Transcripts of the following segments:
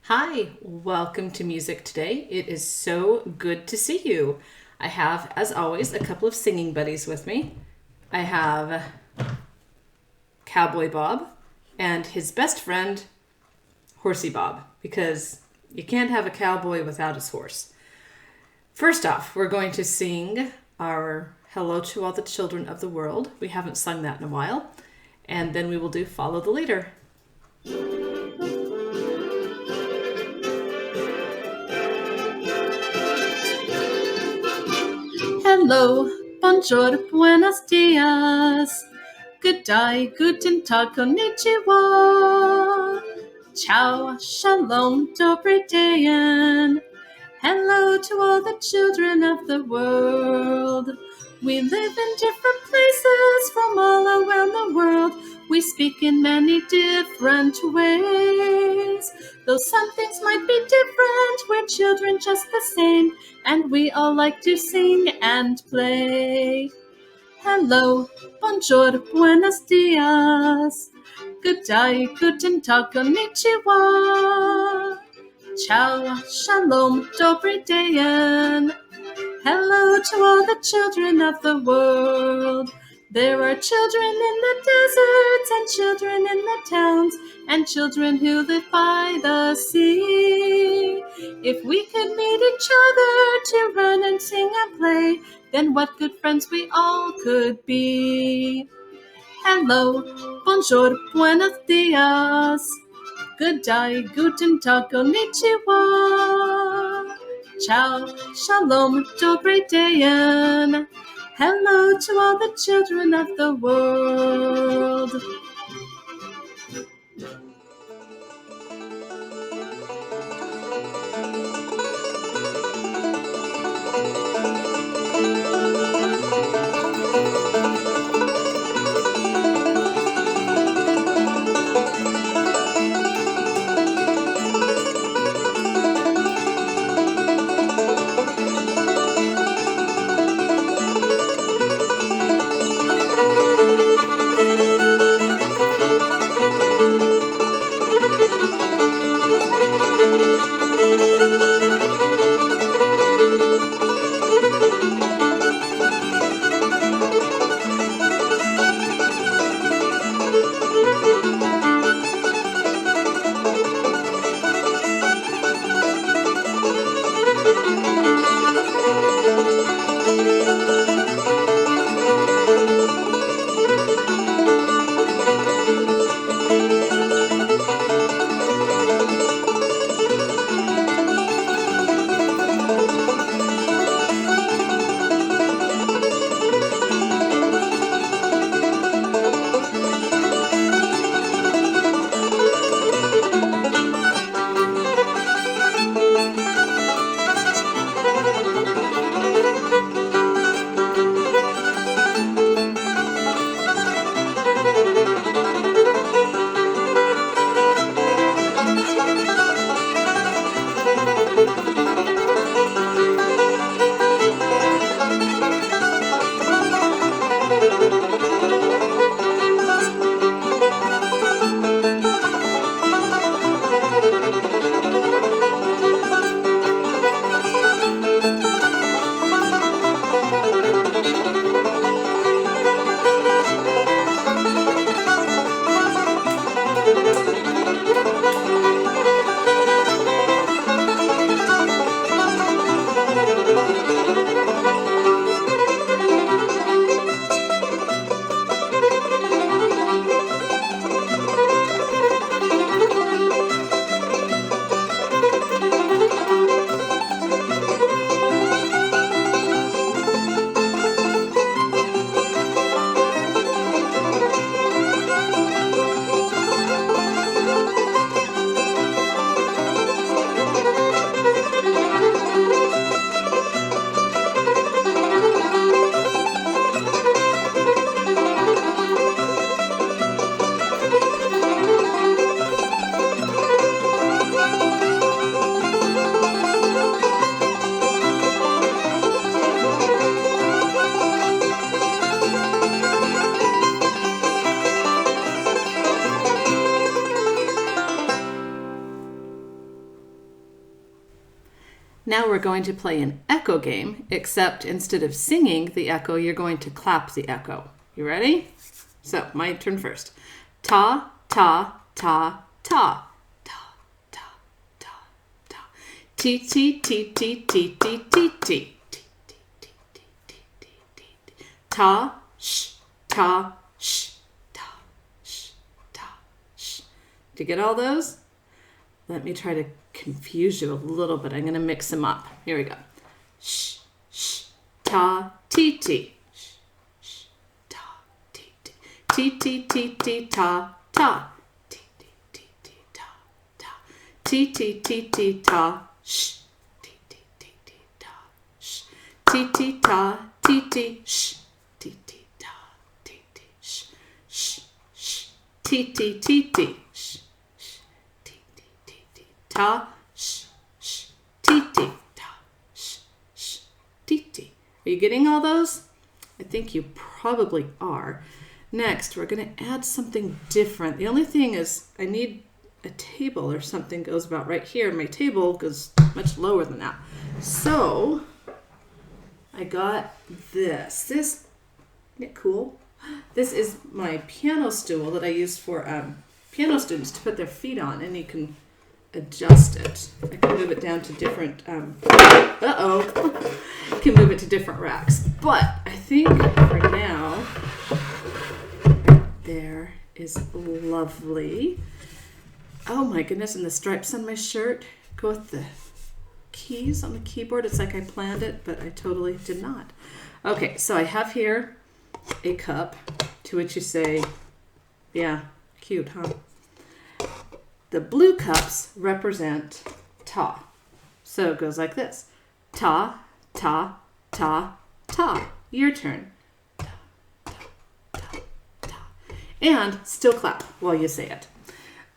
Hi, welcome to Music Today. It is so good to see you. I have, as always, a couple of singing buddies with me. I have Cowboy Bob and his best friend, Horsey Bob, because you can't have a cowboy without his horse. First off, we're going to sing our Hello to All the Children of the World. We haven't sung that in a while. And then we will do Follow the Leader. Hello, bonjour, buenos dias. Good day, guten tag, konnichiwa. Ciao, shalom, dobry dayan. Hello to all the children of the world. We live in different places from all around the world. We speak in many different ways. Though some things might be different, we're children just the same, and we all like to sing and play. Hello, bonjour, buenos dias. Good day, guten tag, konnichiwa. Ciao, shalom, dobry dayan. Hello to all the children of the world. There are children in the deserts and children in the towns and children who live by the sea. If we could meet each other to run and sing and play, then what good friends we all could be. Hello, bonjour, buenos dias. Good day, guten tag, konnichiwa. Ciao, shalom, dobry dayan. Hello to all the children of the world. Now we're going to play an echo game, except instead of singing the echo, you're going to clap the echo. You ready? So, my turn first. Ta, ta, ta, ta. Ta, ta, ta, ta. Ti, ti, ti, ti, ti, ti, ti, ti. Ta, sh, ta, sh, ta, sh, ta, sh. Did you get all those? Let me try to confuse you a little bit. I'm going to mix them up. Here we go. Sh, sh, ta, ti, ti. Sh, sh, ta, ti, ti. Ti, ti, ti, ti, ta, ta. Ti, ti, ti, ti, ta, ta. Ti, ti, ti, ti, ta. Sh. Ti, ti, ti, ti, ta. Sh. Ti, ti, ta, ti, ti. Sh. Ti, ti, ta, ti, ti. Sh. Sh, sh. Ti, ti, ti, ti. Sh. Ta, sh, sh, ti, ti, ta, sh, sh, ti, ti. Are you getting all those? I think you probably are. Next, we're going to add something different. The only thing is I need a table or something goes about right here. My table goes much lower than that. So I got this. Isn't it cool? This is my piano stool that I use for piano students to put their feet on, and you can adjust it. I can move it down to different, can move it to different racks. But I think for now, right there is lovely. Oh my goodness, and the stripes on my shirt go with the keys on the keyboard. It's like I planned it, but I totally did not. Okay, so I have here a cup to which you say, yeah, cute, huh? The blue cups represent ta. So it goes like this. Ta, ta, ta, ta. Your turn. Ta, ta, ta, ta. And still clap while you say it.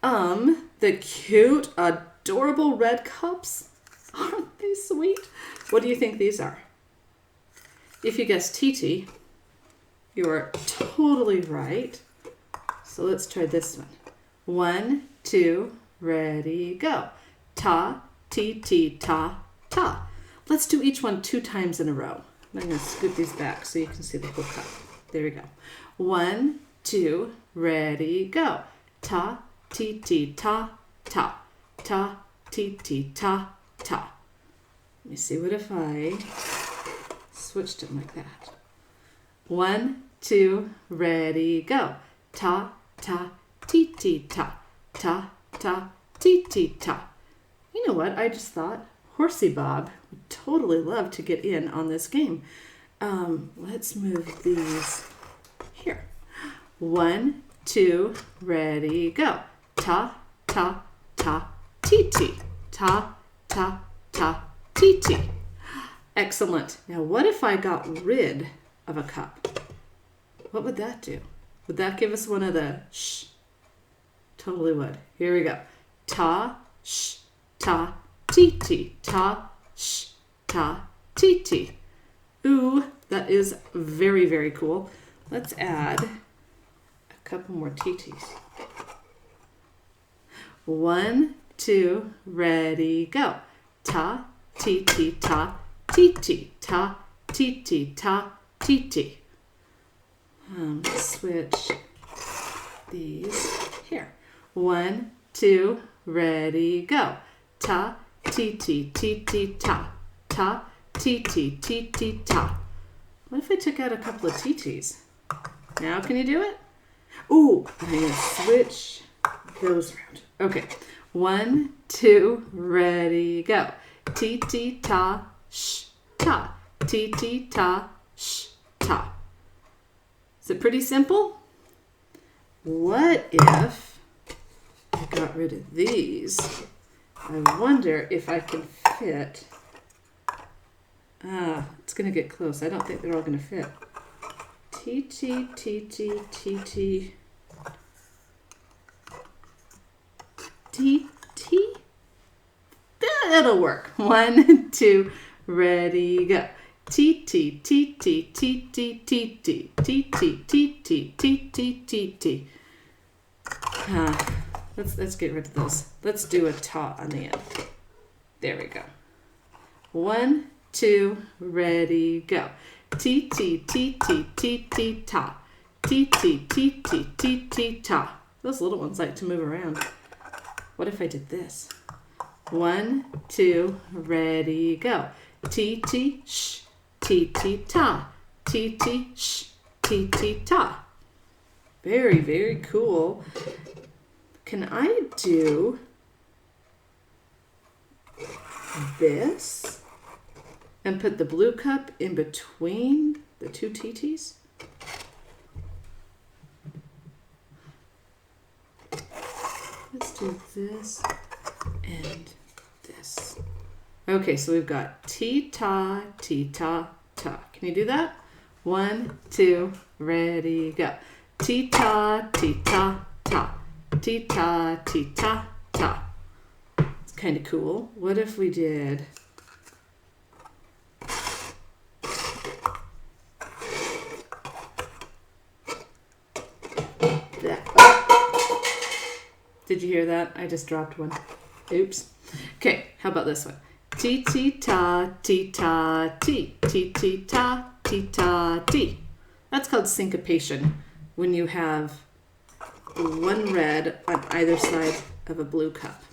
The cute, adorable red cups. Aren't they sweet? What do you think these are? If you guessed Titi, you are totally right. So let's try this one. 1, 2, ready, go. Ta, ti, ti, ta, ta. Let's do each one 2 times in a row. I'm going to scoot these back so you can see the whole cup. There we go. 1, 2, ready, go. Ta, ti, ti, ta, ta. Ta, ti, ti, ta, ta. Let me see what if I switched them like that. 1, 2, ready, go. Ta, ta, ti, ti, ta. Ta, ta, ti, ti, ta. You know what? I just thought Horsey Bob would totally love to get in on this game. Let's move these here. 1, 2, ready, go. Ta, ta, ta, ti, ti. Ta, ta, ta, ti, ti. Excellent. Now, what if I got rid of a cup? What would that do? Would that give us one of the shh? Totally would. Here we go. Ta, sh, ta, ti, ti. Ta, sh, ta, ti, ti. Ooh, that is very, very cool. Let's add a couple more titis. 1, 2, ready, go. Ta, ti, ti, ta, ti, ti. Ta, ti, ti, ta, ti, ti. Let's switch these here. 1, 2, ready, go. Ta, ti, ti, ti, ti, ta. Ta, ti, ti, ti, ti, ta. What if I took out a couple of titis? Now can you do it? Ooh, I'm going to switch those around. Okay. 1, 2, ready, go. Ti, ti, ta, sh, ta. Ti, ti, ta, sh, ta. Is it pretty simple? What if I got rid of these? I wonder if I can fit. It's going to get close. I don't think they're all going to fit. T, T, T, T, T, T. T, T. That'll work. 1, 2, ready, go. T, T, T, T, T, T, T, T, T, T, T, T, T, T, T, T. Let's get rid of those. Let's do a ta on the end. There we go. 1, 2, ready, go. T, T, T, T, T, T, ta. T, T, T, T, T, T, ta. Those little ones like to move around. What if I did this? 1, 2, ready, go. T, T, sh, T, T, ta. T, T, sh, T, T, ta. Very, very cool. Can I do this and put the blue cup in between the two TTs? Let's do this and this. Okay, so we've got T-ta, T-ta, ta. Can you do that? 1, 2, ready, go. T-ta, T-ta, ta. T-ta, T-ta, ta. It's kind of cool. What if we did that? Did you hear that? I just dropped one. Oops. Okay, how about this one? T-T-ta, T-ta, T. T-T-ta, T-ta, T. That's called syncopation, when you have one red on either side of a blue cup.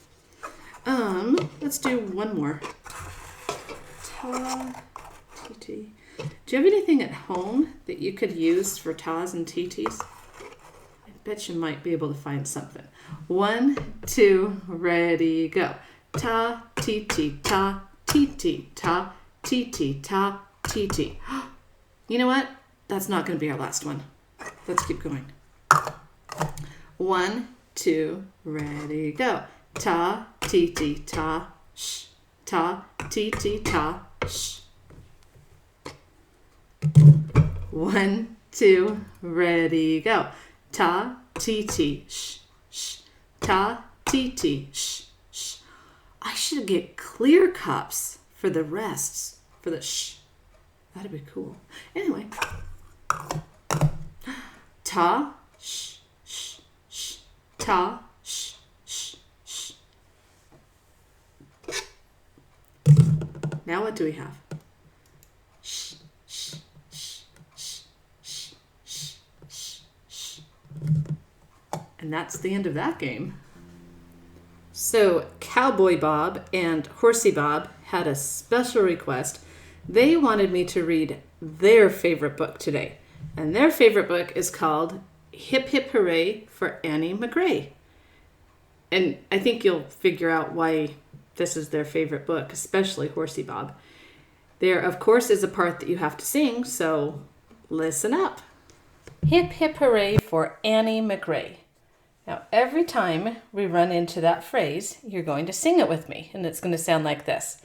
Let's do one more. Ta, T-T. Do you have anything at home that you could use for tas and TTs? I bet you might be able to find something. 1, 2, ready, go. Ta, T-T, ta, T-T, ta, T-T, ta, T-T. You know what? That's not going to be our last one. Let's keep going. 1, 2, ready, go. Ta, T-T, ta, sh. Ta, T-T, ta, sh. 1, 2, ready, go. Ta, T-T, sh, sh. Ta, T-T, sh, sh. I should get clear cups for the rests, for the sh. That'd be cool. Anyway. Ta, sh, sh, sh. Ta, sh, sh, sh. Now what do we have? Sh, sh, sh, sh, sh, sh, sh, sh. And that's the end of that game. So Cowboy Bob and Horsey Bob had a special request. They wanted me to read their favorite book today. And their favorite book is called Hip Hip Hooray for Annie McRae. And I think you'll figure out why this is their favorite book, especially Horsey Bob. There, of course, is a part that you have to sing, so listen up. Hip Hip Hooray for Annie McRae. Now, every time we run into that phrase, you're going to sing it with me, and it's going to sound like this.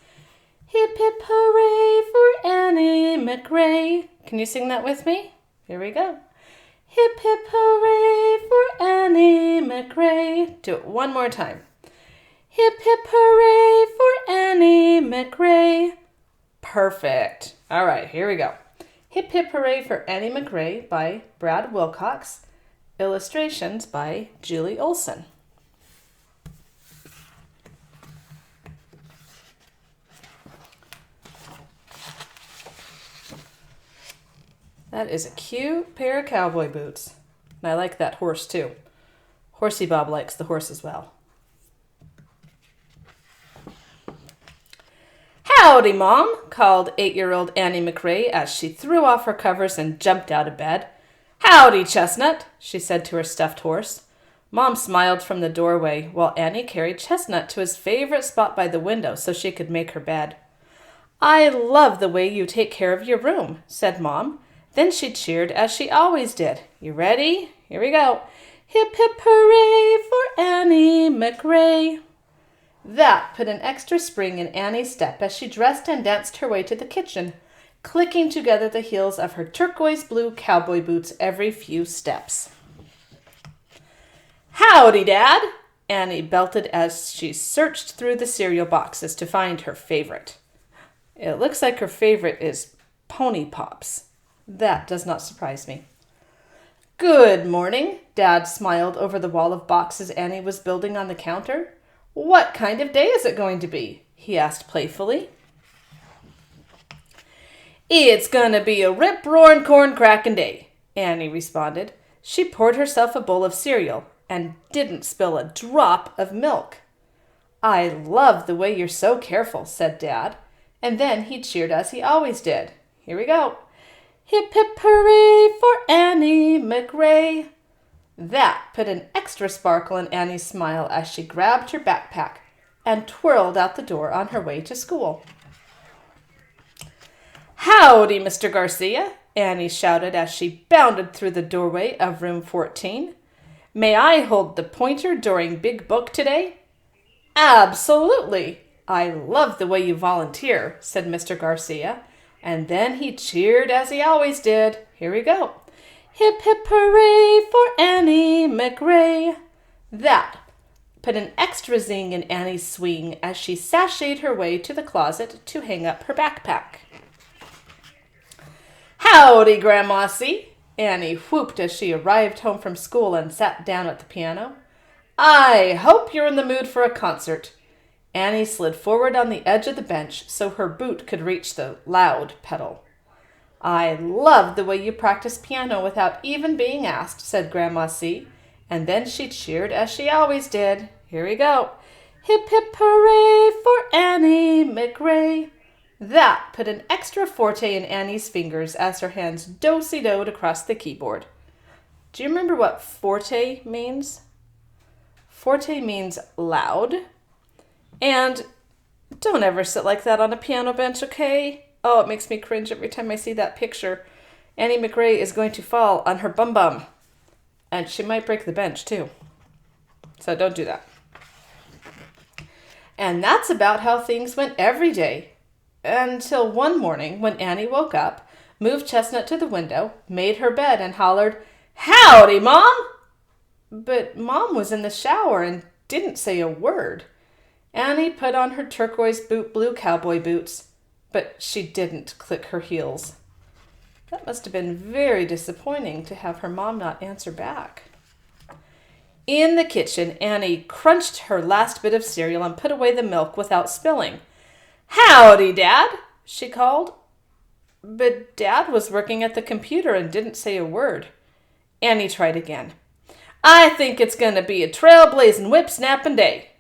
Hip hip hooray for Annie McRae. Can you sing that with me? Here we go. Hip hip hooray for Annie McRae. Do it one more time. Hip hip hooray for Annie McRae. Perfect. All right, here we go. Hip hip hooray for Annie McRae by Brad Wilcox. Illustrations by Julie Olson. That is a cute pair of cowboy boots. And I like that horse too. Horsey Bob likes the horse as well. Howdy, Mom, called 8-year-old Annie McRae as she threw off her covers and jumped out of bed. Howdy, Chestnut, she said to her stuffed horse. Mom smiled from the doorway while Annie carried Chestnut to his favorite spot by the window so she could make her bed. I love the way you take care of your room, said Mom. Then she cheered as she always did. You ready? Here we go. Hip hip hooray for Annie McRae. That put an extra spring in Annie's step as she dressed and danced her way to the kitchen, clicking together the heels of her turquoise blue cowboy boots every few steps. Howdy, Dad, Annie belted as she searched through the cereal boxes to find her favorite. It looks like her favorite is Pony Pops. That does not surprise me. Good morning, Dad smiled over the wall of boxes Annie was building on the counter. What kind of day is it going to be? He asked playfully. It's gonna be a rip-roaring corn-cracking day, Annie responded. She poured herself a bowl of cereal and didn't spill a drop of milk. I love the way you're so careful, said Dad, and then he cheered as he always did. Here we go. Hip hip hooray for Annie McRae. That put an extra sparkle in Annie's smile as she grabbed her backpack and twirled out the door on her way to school. Howdy, Mr. Garcia, Annie shouted as she bounded through the doorway of room 14. May I hold the pointer during Big Book today? Absolutely. I love the way you volunteer, said Mr. Garcia, and then he cheered as he always did. Here we go. Hip hip hooray for Annie McRae. That put an extra zing in Annie's swing as she sashayed her way to the closet to hang up her backpack. Howdy, Grandma C, Annie whooped as she arrived home from school and sat down at the piano. I hope you're in the mood for a concert. Annie slid forward on the edge of the bench so her boot could reach the loud pedal. I love the way you practice piano without even being asked, said Grandma C, and then she cheered as she always did. Here we go. Hip hip hooray for Annie McRae. That put an extra forte in Annie's fingers as her hands do-si-doed across the keyboard. Do you remember what forte means? Forte means loud. And don't ever sit like that on a piano bench, okay? Oh, it makes me cringe every time I see that picture. Annie McRae is going to fall on her bum-bum. And she might break the bench, too. So don't do that. And that's about how things went every day. Until one morning when Annie woke up, moved Chestnut to the window, made her bed, and hollered, Howdy, Mom! But Mom was in the shower and didn't say a word. Annie put on her turquoise blue cowboy boots, but she didn't click her heels. That must have been very disappointing to have her mom not answer back. In the kitchen, Annie crunched her last bit of cereal and put away the milk without spilling. Howdy, Dad, she called. But Dad was working at the computer and didn't say a word. Annie tried again. I think it's going to be a trailblazing whip-snapping day.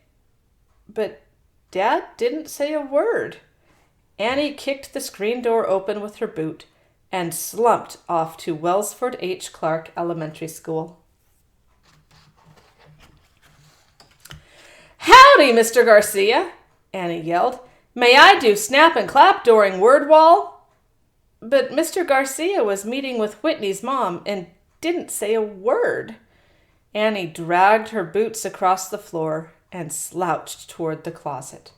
But Dad didn't say a word. Annie kicked the screen door open with her boot and slumped off to Wellsford H. Clark Elementary School. Howdy, Mr. Garcia, Annie yelled. May I do snap and clap during word wall? But Mr. Garcia was meeting with Whitney's mom and didn't say a word. Annie dragged her boots across the floor and slouched toward the closet.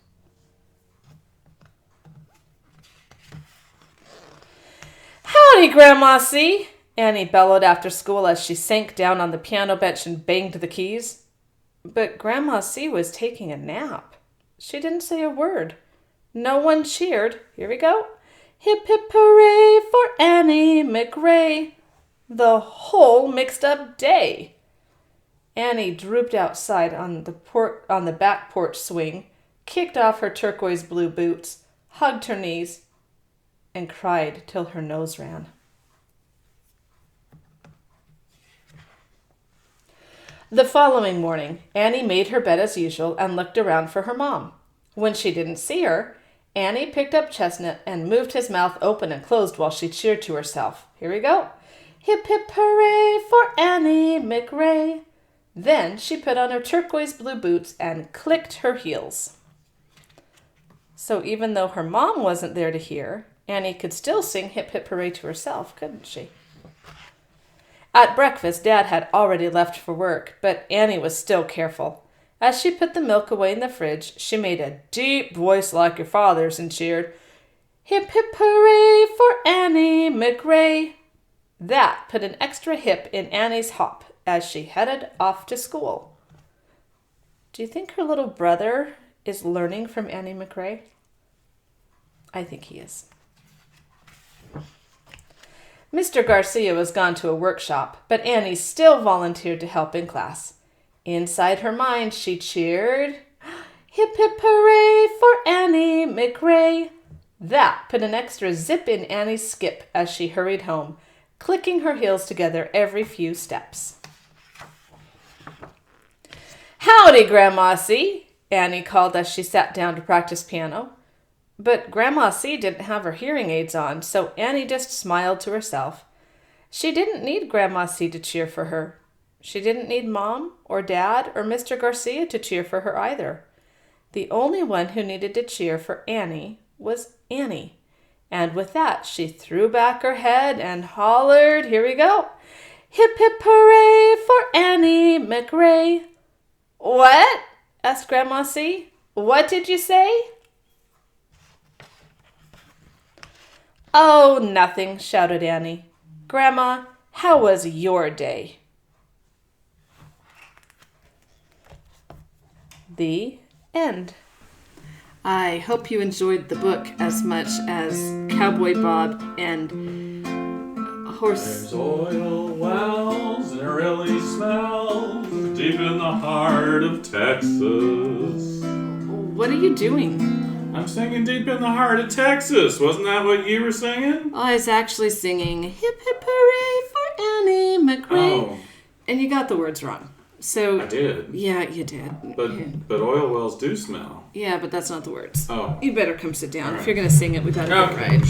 Howdy, Grandma C, Annie bellowed after school as she sank down on the piano bench and banged the keys. But Grandma C was taking a nap. She didn't say a word. No one cheered. Here we go. Hip hip hooray for Annie McRae. The whole mixed up day. Annie drooped outside on the back porch swing, kicked off her turquoise blue boots, hugged her knees, and cried till her nose ran. The following morning, Annie made her bed as usual and looked around for her mom. When she didn't see her, Annie picked up Chestnut and moved his mouth open and closed while she cheered to herself. Here we go. Hip hip hooray for Annie McRae. Then she put on her turquoise blue boots and clicked her heels. So even though her mom wasn't there to hear, Annie could still sing hip hip hooray to herself, couldn't she? At breakfast, Dad had already left for work, but Annie was still careful. As she put the milk away in the fridge, she made a deep voice like your father's and cheered, Hip hip hooray for Annie McRae. That put an extra hip in Annie's hop as she headed off to school. Do you think her little brother is learning from Annie McRae? I think he is. Mr. Garcia was gone to a workshop, but Annie still volunteered to help in class. Inside her mind, she cheered, Hip hip hooray for Annie McRae. That put an extra zip in Annie's skip as she hurried home, clicking her heels together every few steps. "Howdy, Grandma C," Annie called as she sat down to practice piano. But Grandma C didn't have her hearing aids on, so Annie just smiled to herself. She didn't need Grandma C to cheer for her. She didn't need Mom or Dad or Mr. Garcia to cheer for her either. The only one who needed to cheer for Annie was Annie. And with that, she threw back her head and hollered, here we go, "Hip, hip, hooray for Annie McRae." "What?" asked Grandma C. "What did you say?" "Oh, nothing," shouted Annie. "Grandma, how was your day?" The end. I hope you enjoyed the book as much as Cowboy Bob and Horse. There's oil wells and it really smells deep in the heart of Texas. What are you doing? I'm singing Deep in the Heart of Texas. Wasn't that what you were singing? I was actually singing Hip Hip Hooray for Annie McRae. Oh, And you got the words wrong. So I did. Yeah, you did. But oil wells do smell. Yeah, but that's not the words. Oh. You better come sit down. All If right. you're going to sing it, we got to get it right.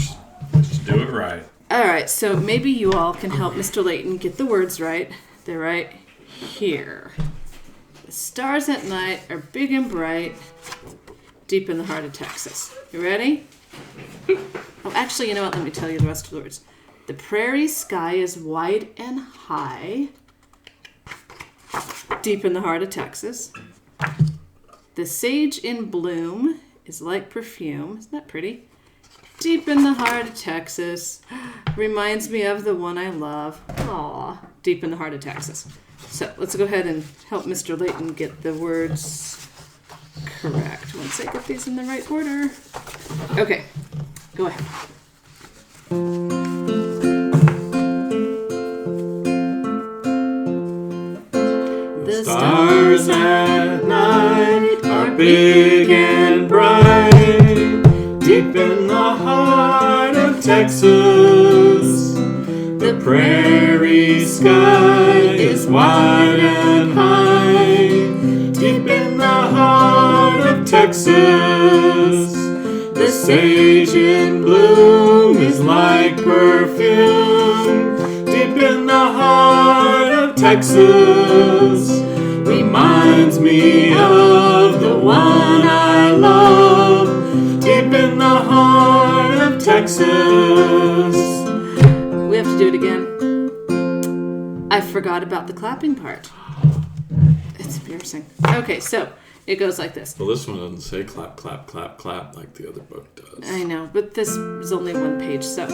Just do it right. All right, so maybe you all can help Mr. Layton get the words right. They're right here. The stars at night are big and bright, deep in the heart of Texas. You ready? Oh, actually, you know what? Let me tell you the rest of the words. The prairie sky is wide and high, deep in the heart of Texas. The sage in bloom is like perfume. Isn't that pretty? Deep in the heart of Texas. Reminds me of the one I love. Aw, deep in the heart of Texas. So let's go ahead and help Mr. Layton get the words correct. Once I get these in the right order. Okay, go ahead. The Stars at night are big and bright, deep in the heart of Texas. The prairie sky is wide and high, deep in the heart of Texas. The sage in bloom is like perfume, deep in the heart of Texas. Reminds me of the one I love, deep in the heart of Texas. We have to do it again. I forgot about the clapping part. It's embarrassing. Okay, so it goes like this. Well, this one doesn't say clap, clap, clap, clap like the other book does. I know, but this is only one page. So,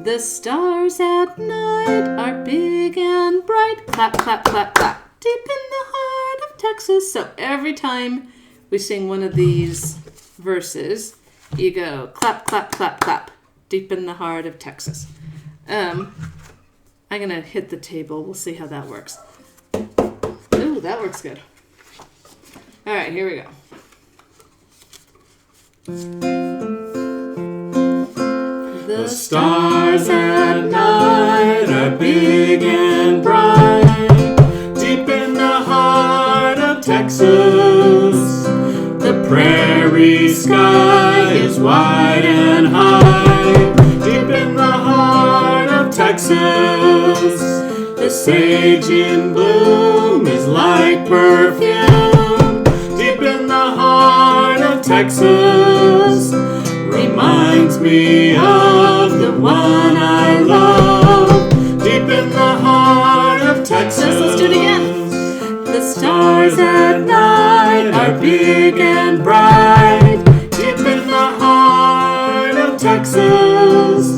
the stars at night are big and bright. Clap, clap, clap, clap. Deep in the heart of Texas. So every time we sing one of these verses, you go clap, clap, clap, clap. Deep in the heart of Texas. I'm gonna hit the table. We'll see how that works. Ooh, that works good. All right, here we go. The stars at night are big and bright, deep in the heart of Texas. The prairie sky is wide and high, deep in the heart of Texas. The sage in bloom is like perfume, deep in the heart of Texas. Reminds me of the one I love, deep in the heart of Texas. Let's do it again. The stars at night are big and bright, deep in the heart of Texas.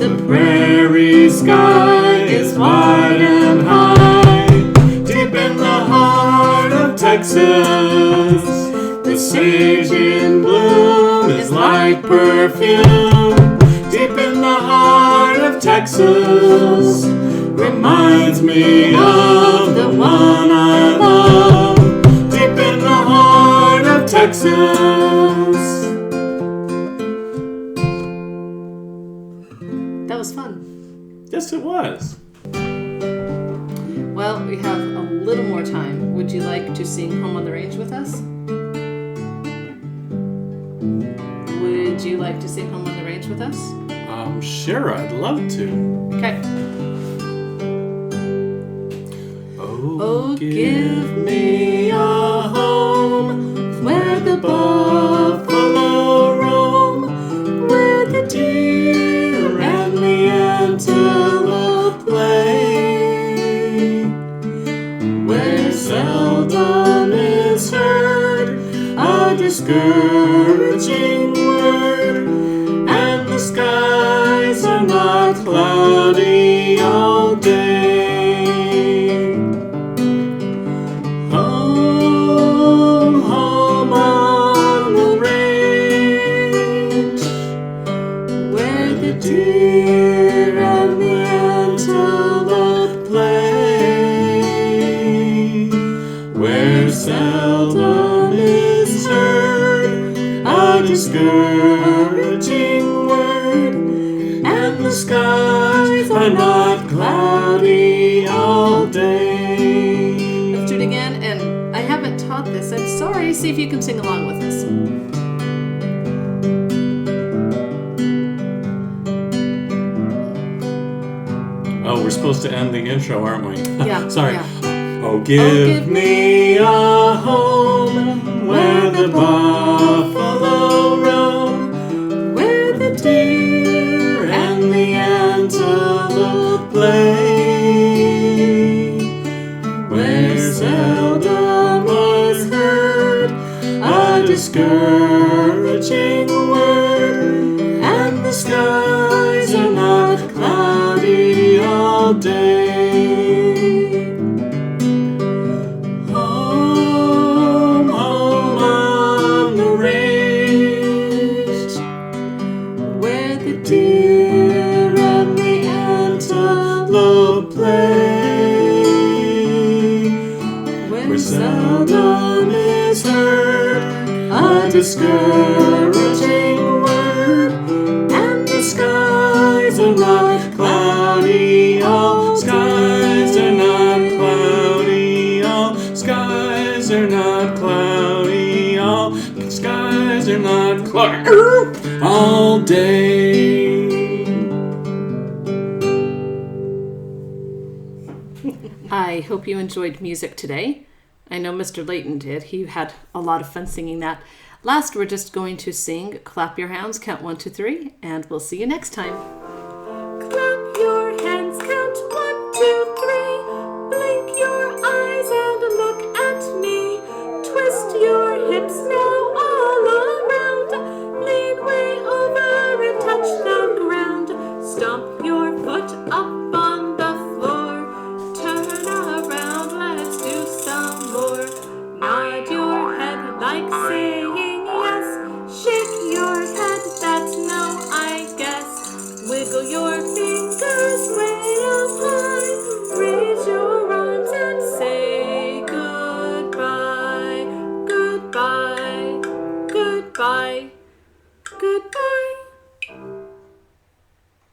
The prairie sky is wide and high, deep in the heart of Texas. The sage in bloom is like perfume, deep in the heart of Texas. Reminds me of the one I love, deep in the heart of Texas. would you like to sing Home on the Range with us? Sure, I'd love to. Okay. Oh, give me a home where the buffalo roam, where the deer and the antelope play, where seldom is heard a discouraging word, and the skies are not cloudy all day. Home, home on the range, where the deer and the antelope play, where seldom is heard a discouraging word, and the skies are not cloudy all day. Let's do it again. And I haven't taught this. I'm sorry. See if you can sing along with us. Oh, we're supposed to end the intro, aren't we? Yeah. Sorry. Yeah. Oh, give me a home where the buffalo roam, where the deer and the antelope play, where seldom is heard a discouraging word, and the skies are not cloudy all day. Home, home on the range, where the deer and the antelope play, where seldom is heard a discouraging word, and the skies are not cloudy all, skies are not cloudy all, skies are not cloudy all, skies are not cloudy all day. I hope you enjoyed music today. I know Mr. Layton did. He had a lot of fun singing that. Last, we're just going to sing Clap Your Hands, count 1, 2, 3, and we'll see you next time.